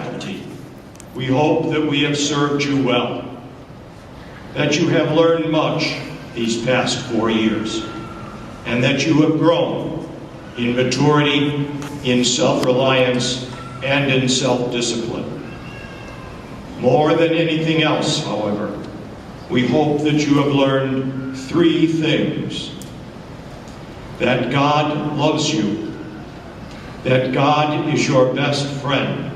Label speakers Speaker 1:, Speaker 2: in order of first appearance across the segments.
Speaker 1: faculty, we hope that we have served you well, that you have learned much these past 4 years, and that you have grown in maturity, in self-reliance, and in self-discipline. More than anything else, however, we hope that you have learned 3 things: that God loves you, that God is your best friend,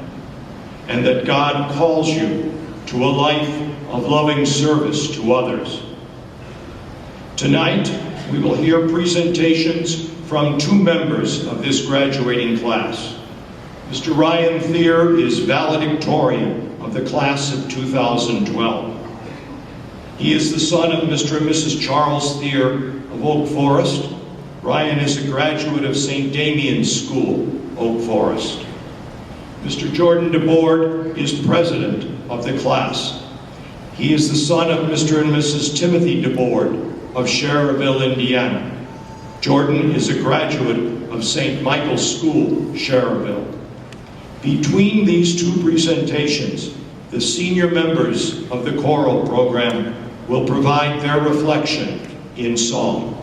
Speaker 1: and that God calls you to a life of loving service to others. Tonight, we will hear presentations from 2 members of this graduating class. Mr. Ryan Thier is valedictorian of the class of 2012. He is the son of Mr. and Mrs. Charles Thier of Oak Forest. Ryan is a graduate of St. Damian's School, Oak Forest. Mr. Jordan DeBoard is president of the class. He is the son of Mr. and Mrs. Timothy DeBoard of Schererville, Indiana. Jordan is a graduate of St. Michael's School, Schererville. Between these 2 presentations, the senior members of the choral program will provide their reflection in song.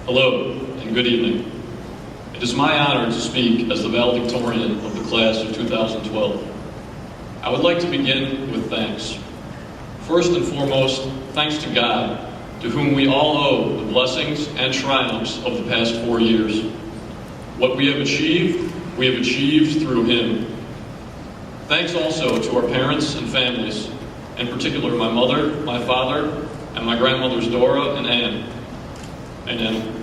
Speaker 2: Hello, and good evening. It is my honor to speak as the valedictorian of the class of 2012. I would like to begin with thanks. First and foremost, thanks to God, to whom we all owe the blessings and triumphs of the past 4 years. What we have achieved through Him. Thanks also to our parents and families, in particular my mother, my father, and my grandmothers Dora and Ann. And Ann.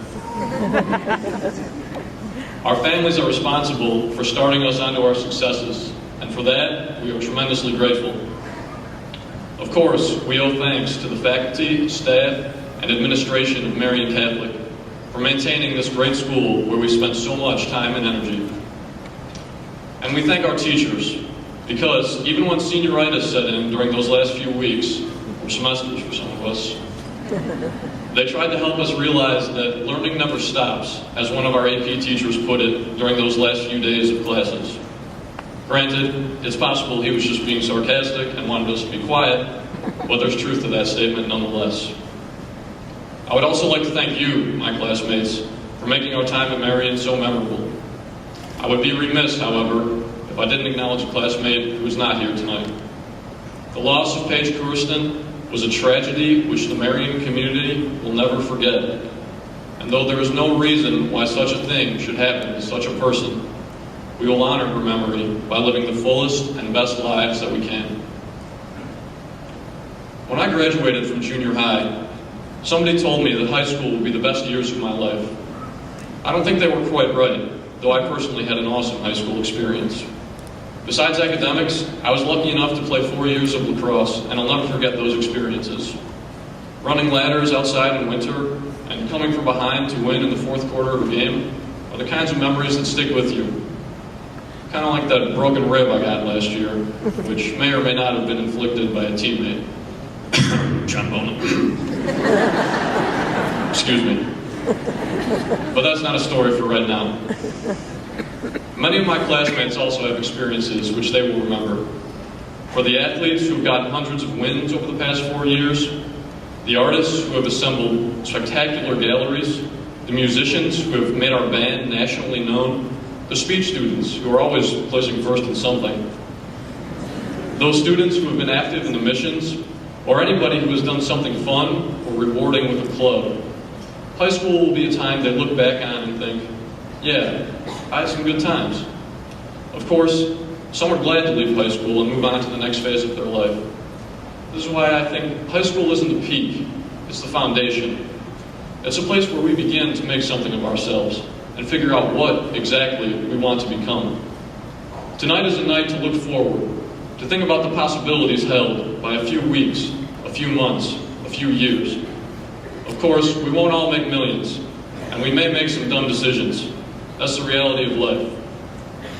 Speaker 2: Our families are responsible for starting us onto our successes, and for that, we are tremendously grateful. Of course, we owe thanks to the faculty, staff, and administration of Marian Catholic for maintaining this great school where we spent so much time and energy. And we thank our teachers, because even when senioritis set in during those last few weeks, or semesters for some of us, they tried to help us realize that learning never stops, as one of our AP teachers put it during those last few days of classes. Granted, it's possible he was just being sarcastic and wanted us to be quiet, but there's truth to that statement nonetheless. I would also like to thank you, my classmates, for making our time at Marian so memorable. I would be remiss, however, if I didn't acknowledge a classmate who is not here tonight. The loss of Paige Kurston was a tragedy which the Marian community will never forget. And though there is no reason why such a thing should happen to such a person, we will honor her memory by living the fullest and best lives that we can. When I graduated from junior high, somebody told me that high school would be the best years of my life. I don't think they were quite right, though I personally had an awesome high school experience. Besides academics, I was lucky enough to play 4 years of lacrosse, and I'll never forget those experiences. Running ladders outside in winter and coming from behind to win in the 4th quarter of a game are the kinds of memories that stick with you. Kind of like that broken rib I got last year, which may or may not have been inflicted by a teammate. John Bono. Excuse me. But that's not a story for right now. Many of my classmates also have experiences which they will remember. For the athletes who have gotten hundreds of wins over the past 4 years, the artists who have assembled spectacular galleries, the musicians who have made our band nationally known, the speech students who are always placing first in something, those students who have been active in the missions, or anybody who has done something fun or rewarding with a club. High school will be a time they look back on and think, yeah, I had some good times. Of course, some are glad to leave high school and move on to the next phase of their life. This is why I think high school isn't the peak, it's the foundation. It's a place where we begin to make something of ourselves and figure out what exactly we want to become. Tonight is a night to look forward, to think about the possibilities held by a few weeks, a few months, a few years. Of course, we won't all make millions, and we may make some dumb decisions. That's the reality of life.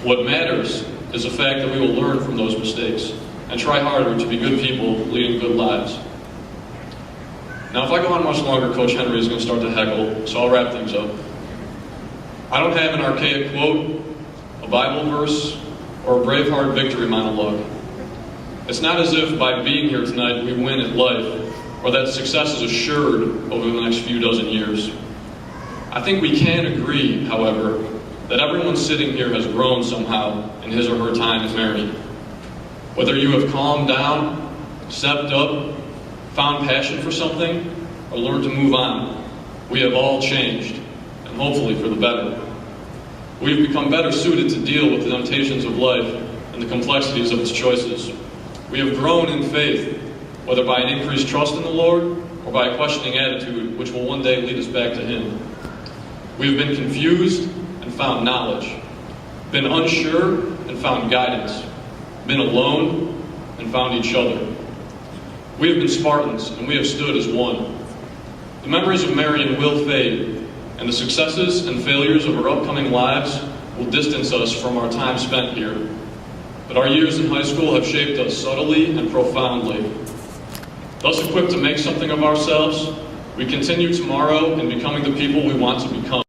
Speaker 2: What matters is the fact that we will learn from those mistakes and try harder to be good people leading good lives. Now, if I go on much longer, Coach Henry is going to start to heckle, so I'll wrap things up. I don't have an archaic quote, a Bible verse, or a Braveheart victory monologue. It's not as if by being here tonight we win at life, or that success is assured over the next few dozen years. I think we can agree, however, that everyone sitting here has grown somehow in his or her time at Marian. Whether you have calmed down, stepped up, found passion for something, or learned to move on, we have all changed, and hopefully for the better. We have become better suited to deal with the temptations of life and the complexities of its choices. We have grown in faith, whether by an increased trust in the Lord or by a questioning attitude which will one day lead us back to Him. We have been confused and found knowledge, been unsure and found guidance, been alone and found each other. We have been Spartans and we have stood as one. The memories of Marian will fade, and the successes and failures of our upcoming lives will distance us from our time spent here. But our years in high school have shaped us subtly and profoundly. Thus equipped to make something of ourselves, we continue tomorrow in becoming the people we want to become.